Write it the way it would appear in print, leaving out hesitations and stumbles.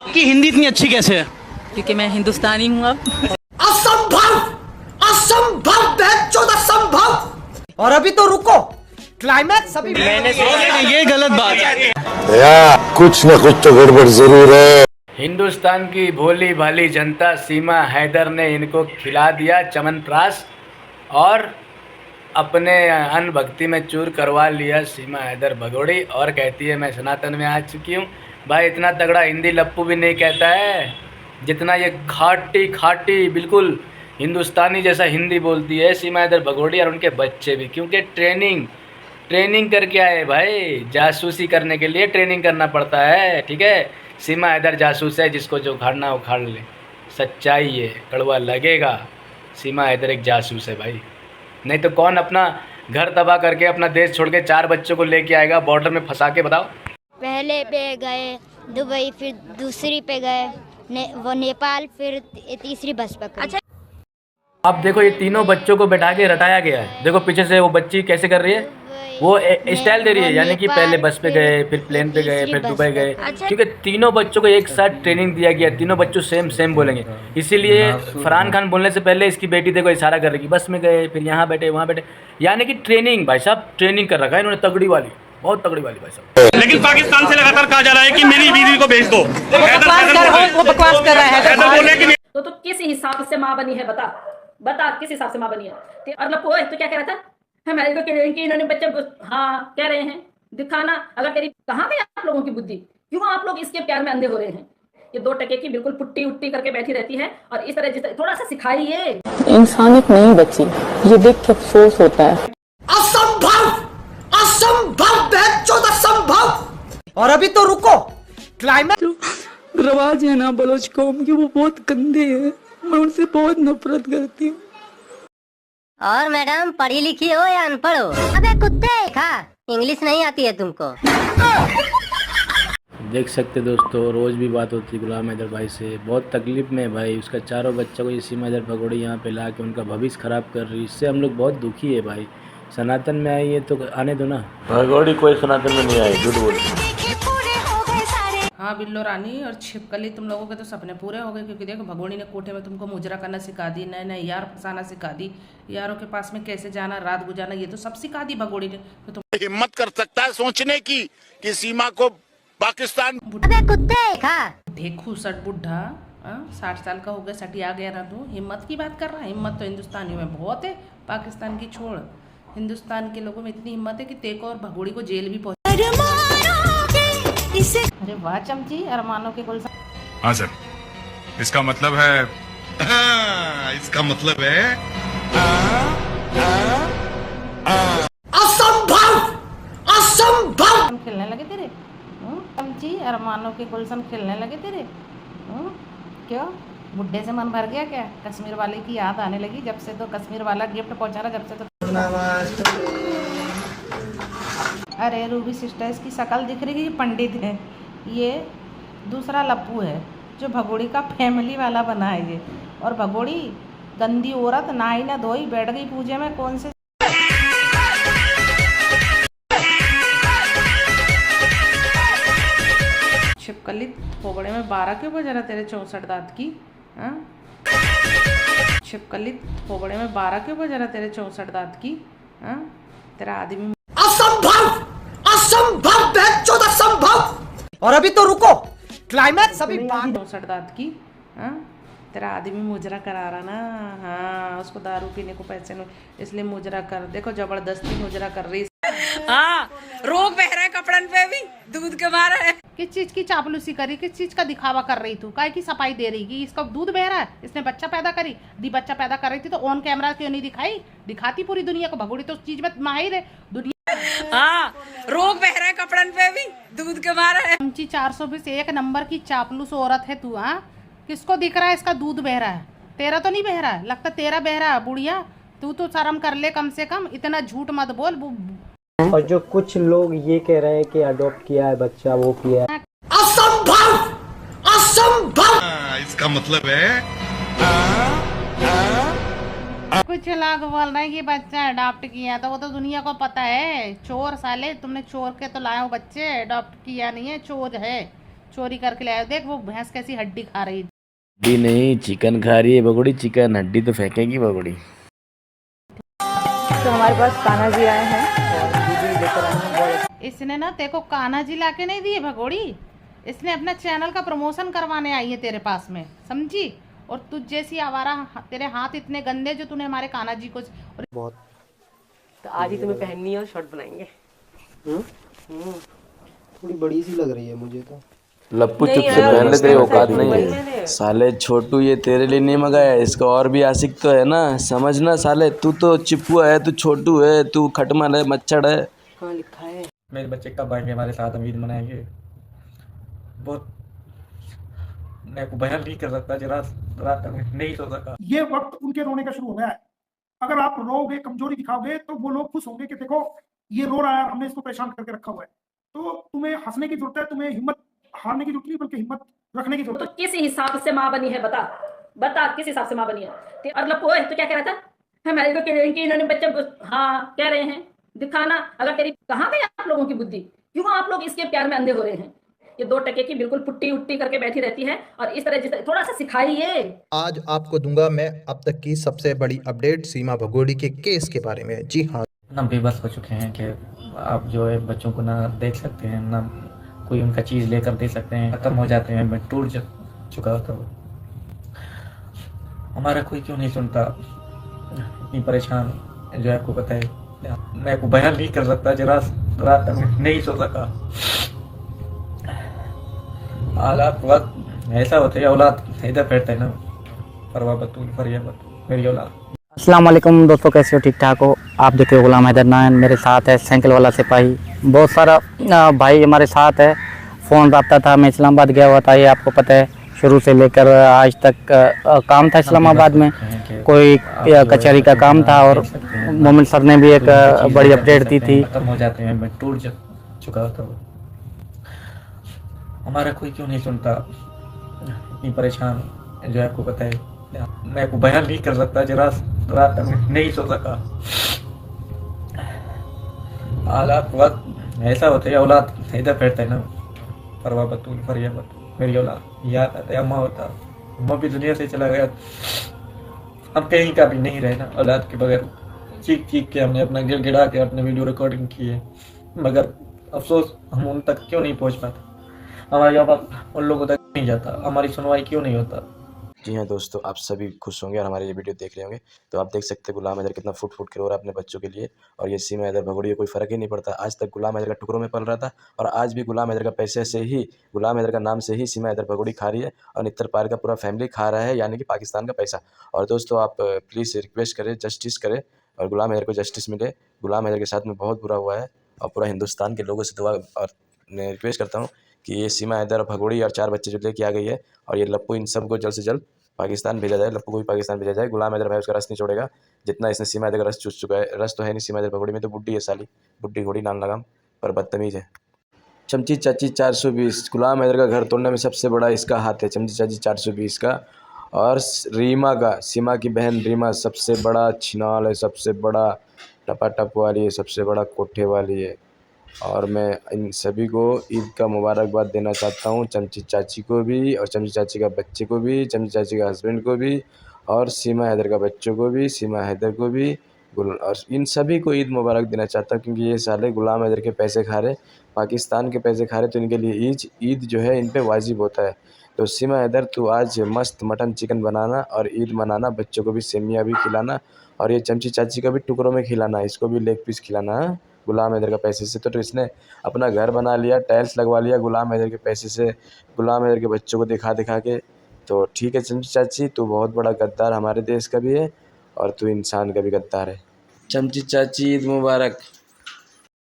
कि हिंदी इतनी अच्छी कैसे है? क्योंकि मैं हिंदुस्तानी हूँ अब। असंभव, असंभव, बेचौद असंभव। और अभी तो रुको, क्लाइमैक्स अभी। ये गलत बात है। या कुछ न कुछ तो गड़बड़ जरूर है। हिंदुस्तान की भोली भाली जनता सीमा हैदर ने इनको खिला दिया च्यवनप्राश और अपने अन्न भक्ति में चूर करवा लिया सीमा हैदर भगोड़ी। और कहती है मैं सनातन में आ चुकी हूँ। भाई इतना तगड़ा हिंदी लप्पू भी नहीं कहता है जितना ये खाटी खाटी बिल्कुल हिंदुस्तानी जैसा हिंदी बोलती है सीमा हैदर भगोड़ी और उनके बच्चे भी। क्योंकि ट्रेनिंग करके आए भाई, जासूसी करने के लिए ट्रेनिंग करना पड़ता है। ठीक है, सीमा हैदर जासूस है, जिसको जो उखाड़ना उखाड़ ले। सच्चाई है, कड़वा लगेगा, सीमा हैदर एक जासूस है भाई। नहीं तो कौन अपना घर तबाह करके अपना देश छोड़ के 4 बच्चों को लेके आएगा बॉर्डर में फंसा के? बताओ। पहले पे गए दुबई, फिर दूसरी पे गए वो नेपाल, फिर तीसरी बस पकड़ी। अच्छा, अब देखो ये तीनों बच्चों को बैठा के रटाया गया है। देखो पीछे से वो बच्ची कैसे कर रही है, वो स्टाइल दे रही है। यानी कि पहले बस पे गए, फिर प्लेन पे गए, फिर दुबई गए। क्योंकि तीनों बच्चों को एक साथ ट्रेनिंग दिया गया। तीनों बच्चों सेम बोलेंगे। इसीलिए फरहान खान बोलने से पहले इसकी बेटी देखो इशारा कर रही कि बस में गए, फिर यहाँ बैठे वहाँ बैठे। यानी कि ट्रेनिंग, भाई साहब ट्रेनिंग कर रखा है इन्होंने, तगड़ी वाली, बहुत तगड़ी वाली भाई साहब। लेकिन पाकिस्तान से लगातार कहा जा रहा है कि मेरी बीवी को भेज दो। वो बकवास कर रहा है। तो किस हिसाब से माँ बनी है? बता किस हिसाब से माँ बनी है? और लपो तो क्या कह रहा था, हमारे को कह रहे हैं कि इन्होंने बच्चे, हाँ कह रहे हैं दिखाना। अगर तेरी कहाँ गई आप लोगों की बुद्धि? क्यों आप लोग इसके प्यार में अंधे हो रहे हैं? ये 2 टके की बिल्कुल पुट्टी उट्टी करके बैठी रहती है और इस तरह थोड़ा सा सिखाइए। इंसानियत नहीं बची, ये देख के अफसोस होता है। असंभव, असंभव, बेचौद असंभव। और अभी तो रुको, क्लाइमैक्स। रवाज है ना बलोच कौम की, वो बहुत गंदे हैं, मैं उनसे बहुत नफरत करती हूँ। और मैडम पढ़ी लिखी हो या अनपढ़ हो? अबे कुत्ते खा, इंग्लिश नहीं आती है तुमको? देख सकते दोस्तों, रोज़ भी बात होती है गुलाम हैदर भाई से। बहुत तकलीफ में है भाई, उसका 4 बच्चों को ये सीमा हैदर भगोड़ी यहाँ पे ला के उनका भविष्य ख़राब कर रही है। इससे हम लोग बहुत दुखी है भाई। सनातन में आई है तो आने दो ना। भगोड़ी कोई सनातन में नहीं आई, झूठ बोल। हाँ बिल्लो रानी और छिपकली, तुम लोगों के तो सपने पूरे हो गए। क्योंकि देखो भगोड़ी ने कोठे में तुमको मुजरा करना सिखा दी, नए नए यार फंसाना सिखा दी, यारों के पास में कैसे जाना, रात गुजारना, ये तो सब सिखा दी भगोड़ी ने। तो तुम हिम्मत कर सकता है सोचने की कि सीमा को पाकिस्तान कुत्ते खा ढेकू सट बुढ़ा 60 साल का हो गया, सटिया गया ना। तू हिम्मत की बात कर रहा है? हिम्मत तो हिंदुस्तानियों में बहुत है, पाकिस्तान की छोड़। हिंदुस्तान के लोगों में इतनी हिम्मत है कि तेको और भगोड़ी को जेल भी पहुंच। अरे वाह चमची, अरमानों के गुलशन। हाँ सर, इसका मतलब है असंभव, असंभव। खेलने लगे तेरे चमची, अरमानों के गुलशन खेलने लगे तेरे। क्यों बुढ़े से मन भर गया क्या? कश्मीर वाले की याद आने लगी जब से तो कश्मीर वाला गिफ्ट पहुंचा रहा, जब से तो। अरे रूबी सिस्टर्स की शक्ल दिख रही है, पंडित है ये, दूसरा लप्पू है जो भगोड़ी का फैमिली वाला बना है ये। और भगोड़ी गंदी औरत, नहाई ना धोई बैठ गई पूजे में। कौन से छिपकली, फोगड़े में 12 क्यों बजा रहा तेरे 64 दांत की? हाँ छिपकली, फोगड़े में 12 क्यों बजा रहा तेरे 64 दांत की? हाँ तेरा आदमी। असंभव, असंभव, बेचौद असंभव। और अभी तो रुको, क्लाइमैक्स अभी। 64 दांत की, हाँ तेरा आदमी मुजरा करा रहा ना। हाँ उसको दारू पीने को पैसे नहीं, इसलिए मुजरा कर। देखो जबरदस्ती मुजरा कर रही। हाँ रोग बह रहा है कपड़न पे भी, दूध के मारा है। किस चीज की चापलूसी करी, किस चीज का दिखावा कर रही तू? काय की सफाई दे रही कि इसका दूध बह रहा है, इसने बच्चा पैदा करी दी, बच्चा पैदा कर रही थी तो ऑन कैमरा क्यों नहीं दिखाई? दिखाती पूरी दुनिया को। भगोड़ी तो उस चीज में माहिर है दुनिया। हाँ रोग बह रहा है कपड़न पे भी, दूध के मारा है। 420 एक नंबर की चापलूस औरत है तू। हाँ किसको दिख रहा है इसका दूध बह रहा है? तेरा तो नहीं बह रहा है, लगता तेरा बह रहा है। बुढ़िया तू तो शर्म कर ले कम से कम, इतना झूठ मत बोल। और जो कुछ लोग ये कह रहे हैं कि अडॉप्ट किया है बच्चा, वो किया है। असंभव, असंभव। इसका मतलब है कुछ लोग बोल रहे हैं कि बच्चा अडॉप्ट किया, तो वो तो दुनिया को पता है। चोर साले, तुमने चोर के तो लाए हो बच्चे, अडॉप्ट किया नहीं है, चोर है। चोरी करके लाया। देख वो भैंस कैसी हड्डी खा रही है। हड्डी नहीं चिकन खा रही है बगोड़ी, चिकन हड्डी तो फेंकेगी बगोड़ी। तो हमारे पास कान्हा जी आए हैं और दीदी लेकर आए हैं। इसने ना तेरे को कान्हा जी लाके नहीं दिए भगोड़ी, इसने अपना चैनल का प्रमोशन करवाने आई है तेरे पास में, समझी। और तुझ जैसी आवारा, तेरे हाथ इतने गंदे जो तूने हमारे कान्हा जी को बहुत। तो आज ही तुम्हें पहननी है और शॉर्ट बनाएंगे। थोड़ी बड़ी सी लग रही है मुझे तो। लप्पू चुप से पहन ले, तेरी औकात नहीं है साले। छोटू ये तेरे लिए नहीं मंगाया, इसका और भी आशिक तो है ना, समझना साले। तू तो चिप्पू है, तू छोटू है, तू खटमल है, मच्छर है। कहाँ लिखा है? मेरे बच्चे कब आएंगे हमारे साथ, हम ईद मनाएंगे। बहुत मैं को बयान नहीं कर सकता, जरा रात तक नहीं सो सका। ये वक्त उनके रोने का शुरू हो गया है। अगर आप रोगे, कमजोरी दिखाओगे, तो वो लोग खुश होंगे कि देखो ये रो रहा है, हमने इसको परेशान करके रखा हुआ है। तो तुम्हें हंसने की जरूरत है, तुम्हें हिम्मत हारने की जरूरत नहीं, बल्कि हिम्मत रखने की जरूरत है। तो किस हिसाब से माँ बनी है बता, बता किस हिसाब से माँ बनी है। और लपो है तो क्या कह रहा था, हमारे को कह रहे हैं कि इन्होंने बच्चे, हाँ कह रहे हैं दिखाना। अगर तेरी कहाँ गई आप लोगों की बुद्धि, क्यों आप लोग इसके प्यार में अंधे हो रहे हैं। ये 2 टके की बिल्कुल पुट्टी उट्टी करके बैठी रहती है, और इस तरह जिस थोड़ा सा सिखाइए। आज आपको दूंगा मैं अब तक की सबसे बड़ी अपडेट सीमा भगोड़ी के केस के बारे में। जी हाँ, ना बेबस हो चुके हैं कि आप जो है बच्चों को ना देख सकते हैं, ना कोई उनका चीज़ लेकर दे सकते हैं, खत्म हो जाते हैं। मैं टूट चुका होता हूँ। हमारा कोई क्यों नहीं सुनता, इतनी परेशान जो आपको पता है। मैं को बयान नहीं कर सकता, जरा रात तक नहीं सो सका। हालात वक्त ऐसा होता है, औलाद इधर बैठता है ना, परवा बतूल फरिया बतूल मेरी औलाद। अस्सलाम वालेकुम दोस्तों, कैसे हो? ठीक ठाक हो? आप देख रहे हो गुलाम हैदर नायन, मेरे साथ है साइकिल वाला सिपाही। बहुत सारा भाई हमारे साथ है। फ़ोन रब्ता था, मैं इस्लामाबाद गया हुआ था, ये आपको पता है। शुरू से लेकर आज तक काम था इस्लामाबाद में, कोई कचहरी का काम था। और मोमिन सर ने भी एक बड़ी अपडेट दी थी। खत्म हो जाते हैं, मैं टूट चुका होता हूँ। हमारा कोई क्यों नहीं सुनता, इतनी परेशान जो आपको पता है। मैं को बयान नहीं कर सकता, जरा रात तक नहीं सो सका। हालात वक्त ऐसा होता है, औलाद इधर बैठता है ना, परवा बतूल फरिया बतूल मेरी औलाद। याद आता है अम्मा होता, अम्मा भी दुनिया से चला गया। हम कहीं का भी नहीं रहे ना औलाद के बगैर। चीख चीख के हमने अपना गिड़गिड़ा के अपने वीडियो रिकॉर्डिंग की है, मगर अफसोस हम उन तक क्यों नहीं पहुंच पाते। हमारी आवाज़ उन लोगों तक नहीं जाता, हमारी सुनवाई क्यों नहीं होता। जी हाँ दोस्तों, आप सभी खुश होंगे और हमारे ये वीडियो देख रहे होंगे। तो आप देख सकते हैं गुलाम हैदर कितना फुट फुट के रो रहा है अपने बच्चों के लिए। और ये सीमा हैदर भगोड़ी, कोई फ़र्क ही नहीं पड़ता। आज तक गुलाम हैदर का टुकड़ों में पल रहा था, और आज भी गुलाम हैदर का पैसे से ही, गुलाम हैदर का नाम से ही सीमा हैदर भगोड़ी खा रही है, और नित्तर पार का पूरा फैमिली खा रहा है, यानी कि पाकिस्तान का पैसा। और दोस्तों आप प्लीज़ रिक्वेस्ट करें, जस्टिस करें, और गुलाम हैदर को जस्टिस मिले। गुलाम हैदर के साथ में बहुत बुरा हुआ है, और पूरा हिंदुस्तान के लोगों से दुआ और रिक्वेस्ट करता हूँ कि ये सीमा हैदर भगोड़ी और 4 बच्चे जो लेके आ गई है, और ये लप्पू, इन सबको जल्द से जल्द पाकिस्तान भेजा जाए। लप्पू को भी पाकिस्तान भेजा जाए। गुलाम हैदर भाई उसका रस नहीं छोड़ेगा, जितना इसने सीमा हैदर का रस चूस चुका है। रस तो है नहीं सीमा हैदर भगोड़ी में, तो बुड्ढी है साली, बुड्ढी घोड़ी नाम लगाम, पर बदतमीज़ है। चमची चाची 420, गुलाम हैदर का घर तोड़ने में सबसे बड़ा इसका हाथ है। चमची चाची 420 का। और रीमा का, सीमा की बहन रीमा सबसे बड़ा छिनाल है, सबसे बड़ा टपाटप वाली है, सबसे बड़ा कोठे वाली है। और मैं इन सभी को ईद का मुबारकबाद देना चाहता हूँ, चमची चाची को भी, और चमची चाची का बच्चे को भी, चमची चाची का हस्बैंड को भी, और सीमा हैदर का बच्चों को भी, सीमा हैदर को भी, और इन सभी को ईद मुबारक देना चाहता हूँ। क्योंकि ये साले गुलाम हैदर के पैसे खा रहे, पाकिस्तान के पैसे खा रहे, तो इनके लिए ईद जो है इन पे वाजिब होता है। तो सीमा हैदर तू आज मस्त मटन चिकन बनाना और ईद मनाना, बच्चों को भी सेमिया भी खिलाना, और ये चमची चाची को भी टुकड़ों में खिलाना, इसको भी लेग पीस खिलाना। गुलाम हैदर का पैसे से तो इसने अपना घर बना लिया, टाइल्स लगवा लिया गुलाम हैदर के पैसे से, गुलाम हैदर के बच्चों को दिखा दिखा के। तो ठीक है चमची चाची, तू बहुत बड़ा गद्दार हमारे देश का भी है, और तू इंसान का भी गद्दार है। चमची चाची ईद मुबारक।